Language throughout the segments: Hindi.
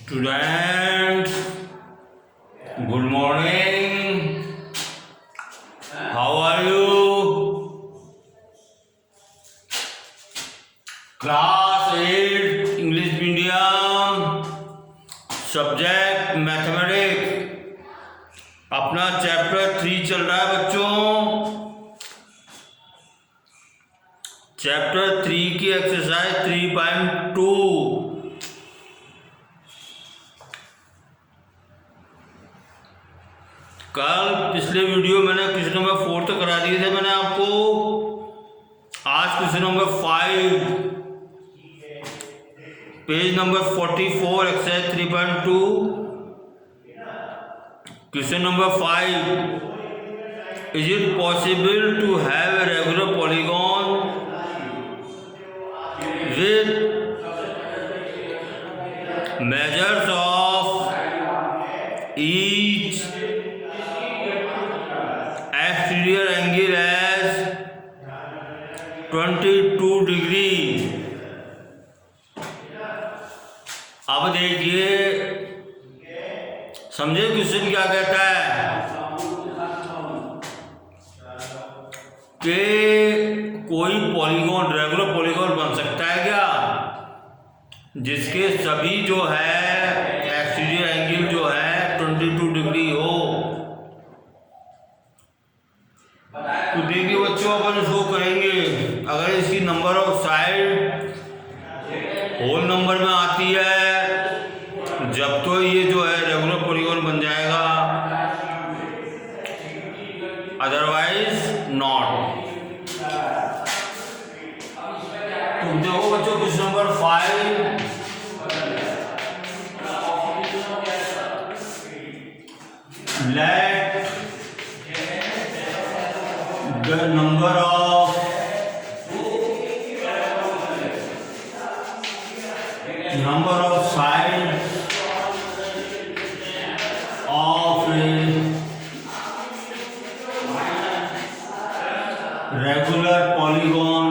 Students, good morning. How are you? Class 8 English medium, subject mathematics. अपना चैप्टर 3 चल रहा है बच्चों. चैप्टर 3 की एक्सरसाइज 3.2. कल पिछले वीडियो मैंने क्वेश्चन नंबर 4 तक करा दिए थे मैंने आपको. आज question number 5, page number 44, exercise 3.2. Question number 5, is it possible to have a regular polygon with measures of each exterior angle as 22 degree. अब देखिए, समझे क्वेश्चन क्या कहता है कि कोई पॉलीगॉन, रेगुलर पॉलीगॉन बन सकता है क्या जिसके सभी जो है एक्सटीरियर एंगल जो है 22 डिग्री हो. तो देखिए बच्चों, अपन शो करेंगे. अगर इसकी number of side whole number में आती है जब तो ये जो है रेगुलर पॉलीगॉन बन जाएगा, अदरवाइज नॉट. तो देखो बच्चों, question number 5, let the number of sides of a regular polygon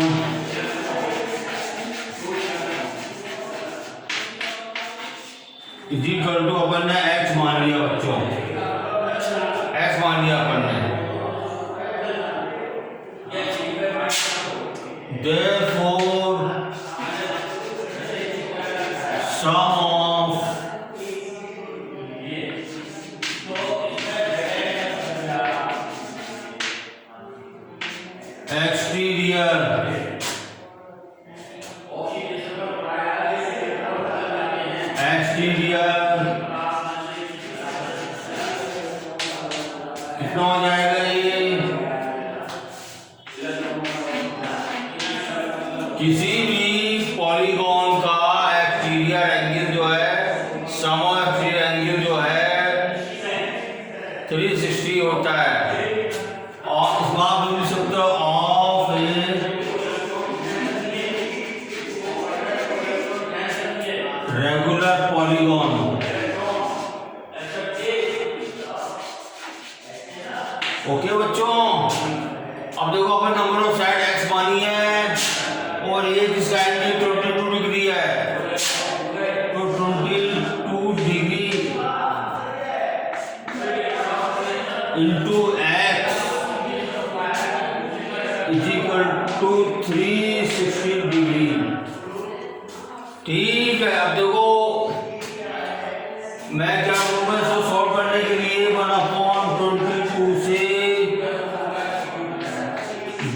is equal to, अपन ने x मान लिया बच्चों, x मान लिया अपन ने. Therefore, sum of exterior कितना हो जाएगा ये? किसी भी पॉलीगॉन का एक्सटीरियर एंगल जो है, सम ऑफ एक्सटीरियर एंगल जो है 360 होता है. और इस बात में भी सकते हो ऑफ रेगुलर पॉलीगॉन. ओके बच्चों, अब देखो अपन नंबर ऑफ साइड x मानी है और ये किसका एंगल 22 डिग्री है, तो 22 degree into x is equal to 360 degree. ठीक है. अब देखो मैं क्या करूँगा, इसको सॉल्व करने के लिए 1/22 से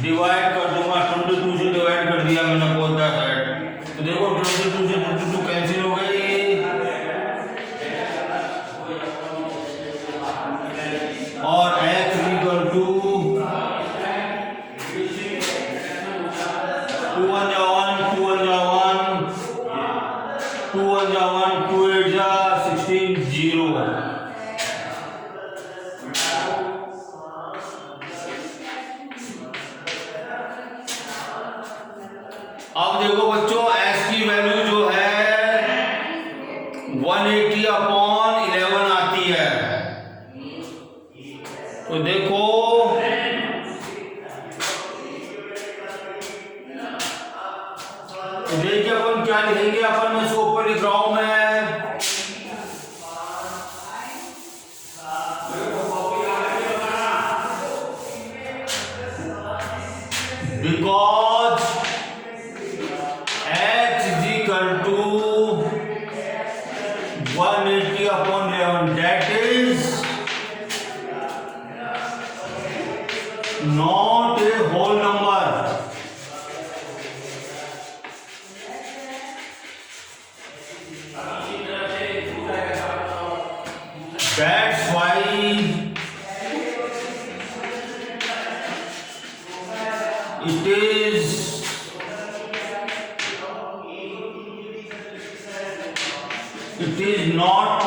डिवाइड कर दूंगा. 22 से डिवाइड कर दिया मैंने बोथ द साइड. तो देखो 22 से 22 कैंसिल हो गई और x इक्वल टू 2 1 जा 1, 2 1 जा 1, 2 1 जा 1, 2 8 जा 16, 0. अब देखो बच्चों, x की वैल्यू जो है 180/11 आती है. तो देखो देखिए अपन क्या लिखेंगे. अपन मैं इसको ऊपर लिख रहा हूं मैं 180 upon 11, that is not a whole number. That's why it is not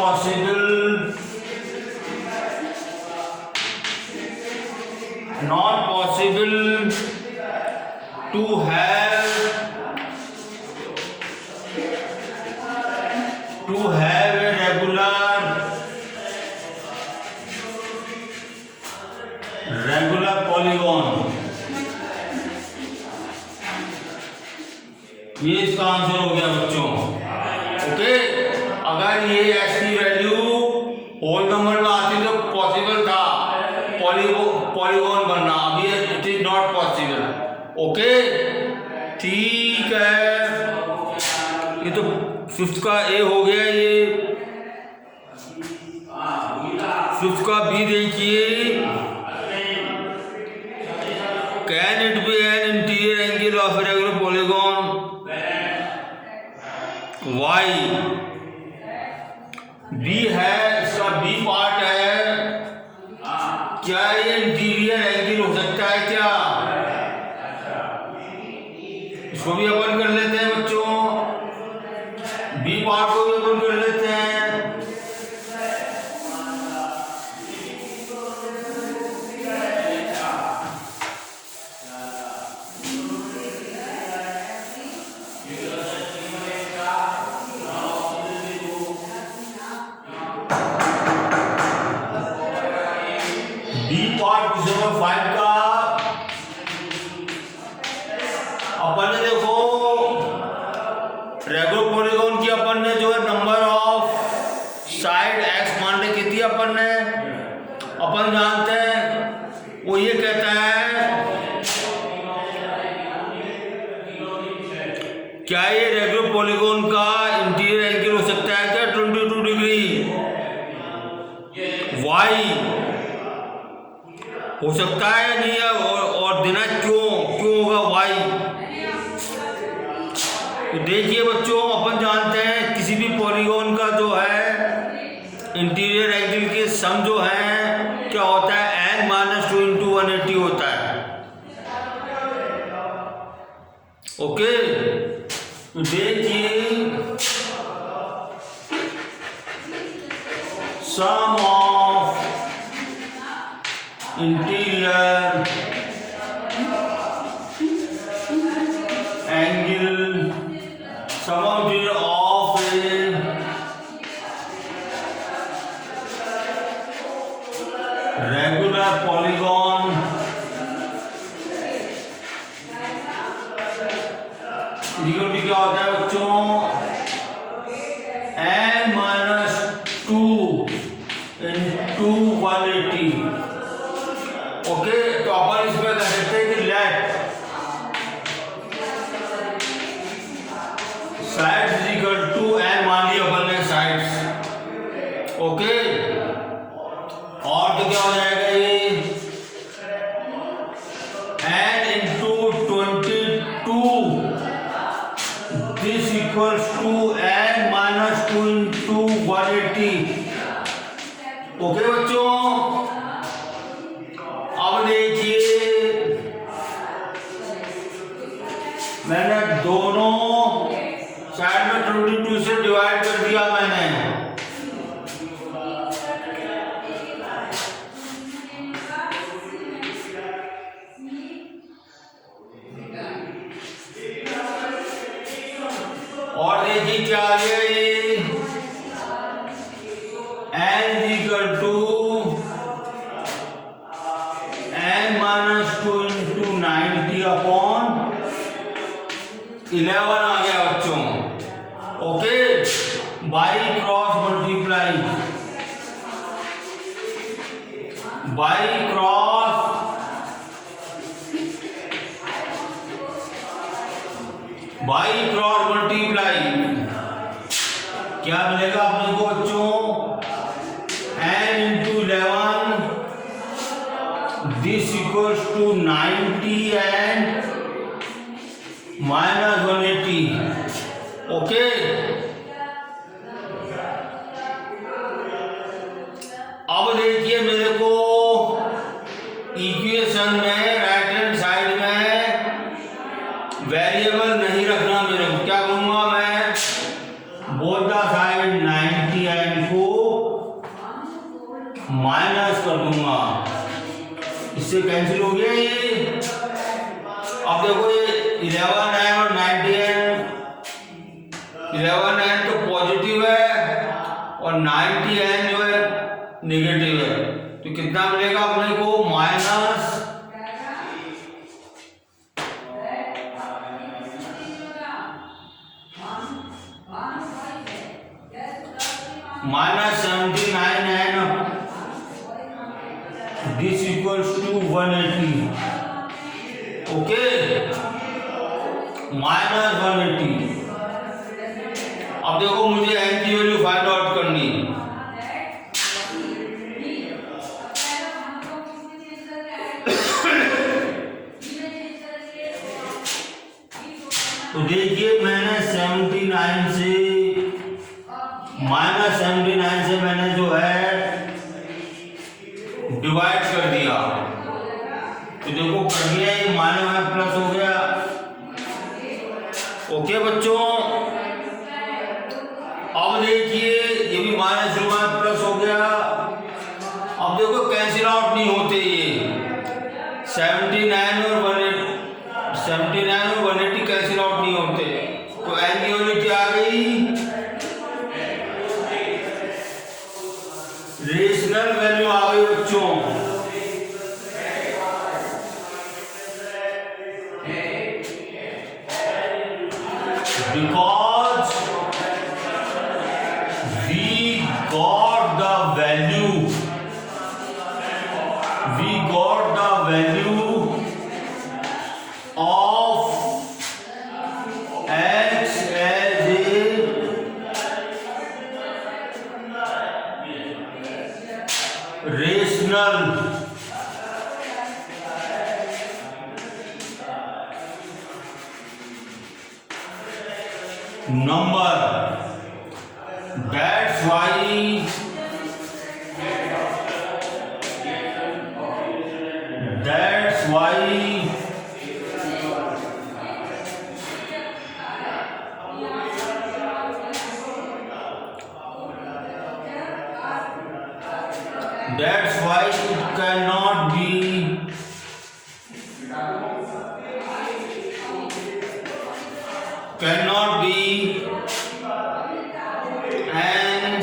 possible to have a regular polygon. ये इसका आंसर हो गया बच्चों। ओके, अगर ये x की वैल्यू होल नंबर में आती तो पॉसिबल था पॉलीगॉन बनना, अभी it is not possible. Okay, ठीक है, ये तो फिफ्थ का ए हो गया। ये फिफ्थ का बी देखिए, can it be an interior angle of a regular polygon why. B है, इसका बी पार्ट है, क्या ये इंटीरियर एंगल हो सकता है क्या? इसको भी अपन कर लेते हैं बच्चों, बी पार्ट को भी अपन कर लेते हैं। बी पार्ट क्वेश्चन नंबर 5 का अपन ने देखो रेगुलर पॉलीगॉन की अपन ने जो है नंबर ऑफ साइड x मान ले कितनी अपन जानते हैं, वो ये कहता है क्या ये रेगुलर पॉलीगॉन का इंटीरियर एंगल हो सकता है क्या 22 डिग्री y हो सकता है नहीं है, और देना क्यों होगा y। तो देखिए बच्चों, अपन जानते हैं किसी भी पॉलीगॉन का जो है इंटीरियर एंगल के सम जो है क्या होता है, n-2 इंटू 180 होता है। ओके, तो देखिए some of interior angle, some of a regular polygon क्या होता है बच्चों, n-2 इंटू 180। ओके, तो अपन इसमें कह सकते हैं कि let sides is equal to n, मान लिया अपन ने साइड्स। ओके, और तो क्या हो जाएगा ये n into 22, this equals to n-2 into 180। Okay बच्चों, अब देखिए मैंने दोनों साइड में 22 से डिवाइड कर दिया मैंने। और देखिए क्या आ गया ये n equal to n-2 into 90 upon 11 आ गया बच्चों। Okay, by cross multiply, by cross multiply क्या मिलेगा अपने को बच्चों, n into 11 this equals to 90 and minus 180. Okay, अब देखिए मेरे को इक्वेशन में राइट हैंड साइड में वेरिएबल नहीं रखना मेरे को। क्या करूंगा मैं, बोथ द साइड 90 एंड को माइनस कर दूंगा, इससे कैंसिल हो गया ये। अब देखो ये 11 है और 90 है, 11 है तो पॉजिटिव है और 90 है जो है नेगेटिव है, तो कितना मिलेगा अपने को, minus -79 and this equals to 180। Okay, -180। अब देखो मुझे n की वैल्यू फाइंड आउट करनी है। तो देखिए मैंने 79 से -79 से मैंने जो है डिवाइड कर दिया, तो देखो कर दिया, ये माइनस में प्लस हो गया। ओके बच्चों, अब देखिए ये भी माइनस में प्लस हो गया। अब देखो कैंसिल आउट नहीं होते ये, 79 और 180 कैंसिल आउट नहीं होते, तो n की वैल्यू क्या आ गई, रेशनल वैल्यू आ गई बच्चों। Because we got the value of x as a rational number. That's why it cannot be an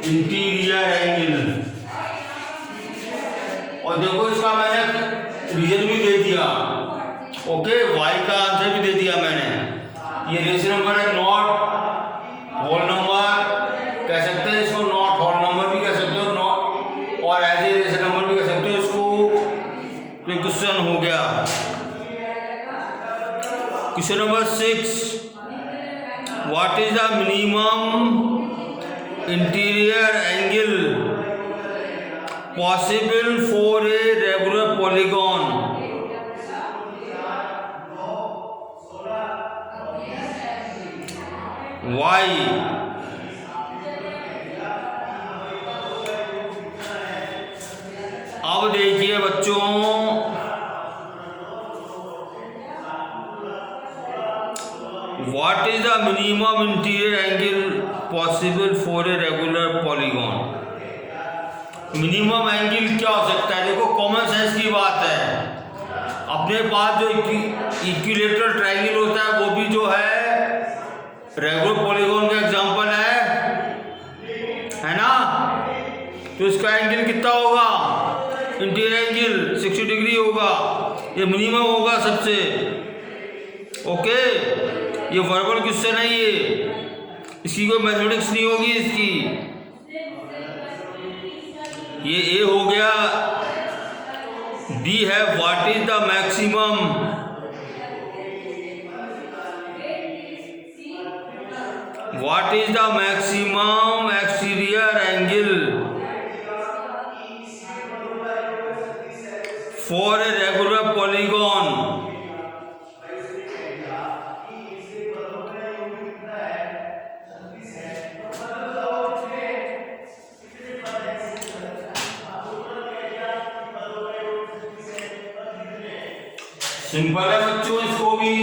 interior angle. और देखो इसका मैंने रीजन भी दे दिया। ओके, वाई का आंसर भी दे दिया मैंने। ये रेशनल नंबर है, नॉट होल नंबर कह सकते हैं इसको, नॉट होल नंबर भी कह सकते हो, नॉट और एज ए रेशनल नंबर भी कह सकते हो इसको। तो क्वेश्चन हो गया question number 6, what is the minimum interior angle possible for a regular polygon. Why, अब देखिए बच्चों, what is the minimum interior angle possible for a regular polygon. Minimum angle क्या हो सकता है, देखो कॉमन सेंस की बात है। अपने पास जो इक्विलेटरल ट्रायंगल होता है वो भी जो है रेगुलर पॉलीगॉन का एग्जांपल है ना। तो इसका एंगल कितना होगा, इंटीरियर एंगल 60 डिग्री होगा, ये मिनिमम होगा सबसे। ओके, ये वर्बल क्वेश्चन है, ये इसकी कोई मैथमेटिक्स नहीं होगी इसकी। ये ए हो गया। बी है what is the maximum what is the maximum exterior angle for a regular polygon? Simple है बच्चों, इसको भी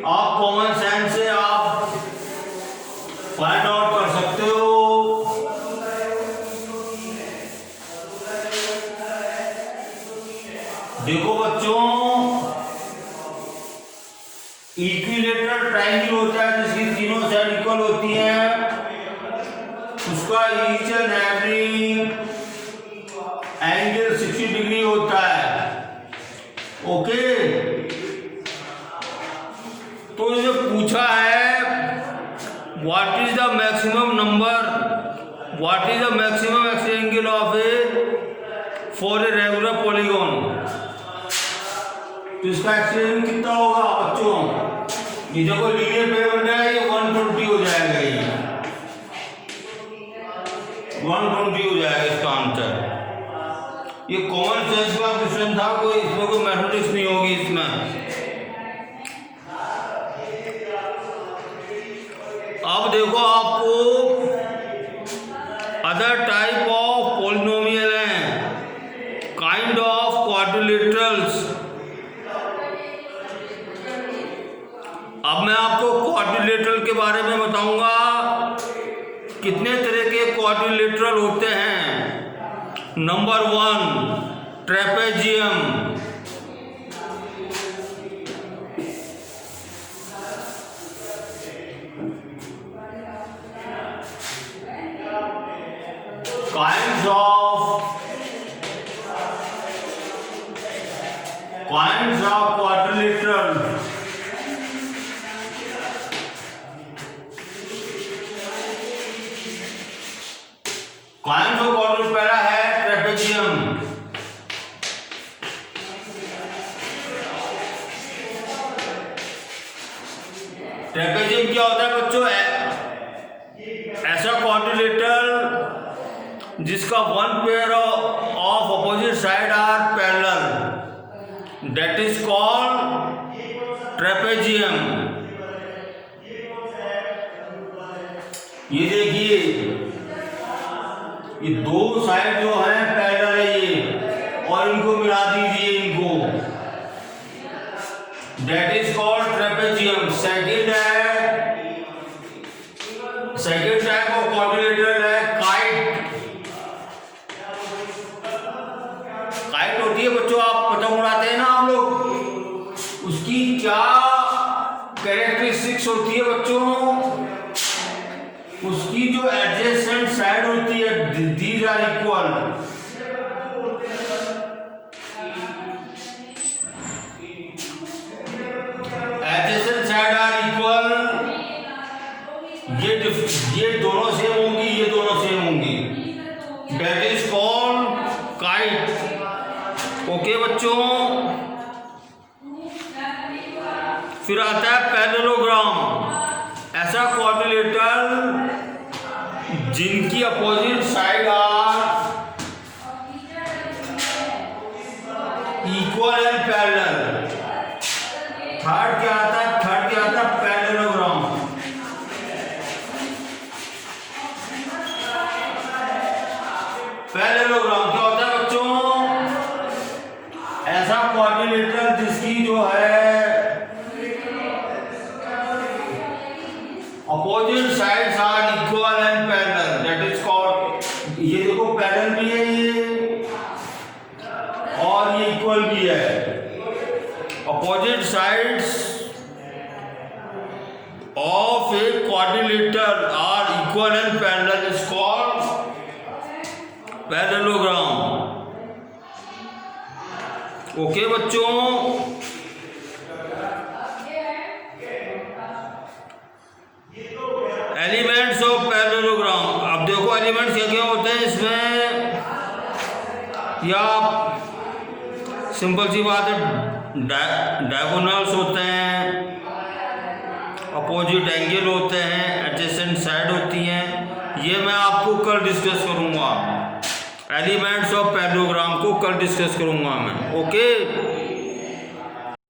आप कॉमन सेंस से आप फाइंड आउट कर सकते हो। देखो बच्चों, इक्विलेटरल ट्रायंगल होता है जिसकी तीनों साइड इक्वल होती हैं, उसका each and every angle 60 degree होता है। ओके, तो ये पूछा है what is the maximum number, what is the maximum angle of A for a regular polygon. तो इसका एक्सटेंशन कितना होगा बच्चों? ये देखो लीनियर पेयर बन रहा है, ये 120 हो जाएगा, ये 120 हो जाएगा इसका आंसर। ये कॉमन सेंस का क्वेश्चन था, कोई इसमें कोई मैथमेटिक्स नहीं होगी इसमें। अब देखो आपको अदर टाइप ऑफ पॉलिनोमियल हैं, काइंड ऑफ क्वाड्रिलेटरल्स। अब मैं आपको क्वाड्रिलेटरल के बारे में बताऊंगा, कितने तरह के क्वाड्रिलेटरल होते हैं। Number 1 trapezium, kinds of quadrilateral. Kinds of quadrilateral पहला है ट्रेपेजियम। ट्रेपेजियम क्या होता है बच्चों? ऐसा क्वाड्रिलेटरल जिसका one pair of opposite side are parallel, that is called trapezium. ये देखिए, ये दो साइड जो है पैरेलल है ये, और इनको मिला दीजिए इनको, that is called trapezium. Second type of quadrilateral है काइट। काइट होती है बच्चों, आप पतंग उड़ाते हैं ना आप लोग, उसकी क्या कैरेक्टरिस्टिक्स होती है बच्चों? उसकी जो एडजेसेंट साइड होती है, these are equal. Adjacent side are equal, ये दोनों सेम होंगी, ये दोनों सेम होंगी, that is called kite. Okay बच्चों, फिर आता है पैरेललोग्राम। ऐसा क्वाड्रिलेटरल जिनकी opposite side are equal and parallel. Third क्या आता है? पैरेललोग्राम। पैरेललोग्राम क्या होता है बच्चों? ऐसा क्वाड्रिलेटरल जिसकी जो है opposite sides are equal and parallel, that is called. ये देखो पैरेलल भी है ये, और ये इक्वल भी है। Opposite sides of a quadrilateral are equal and parallel is called parallelogram. Okay बच्चों, एलिमेंट्स ऑफ पैरेललोग्राम। अब देखो एलिमेंट्स क्या क्या होते हैं इसमें, या सिंपल सी बात है, डायगोनल्स होते हैं, अपोजिट एंगल होते हैं, एडजेसेंट साइड होती हैं, ये मैं आपको कल डिस्कस करूँगा। एलिमेंट्स ऑफ पैरेललोग्राम को कल डिस्कस करूँगा मैं। ओके।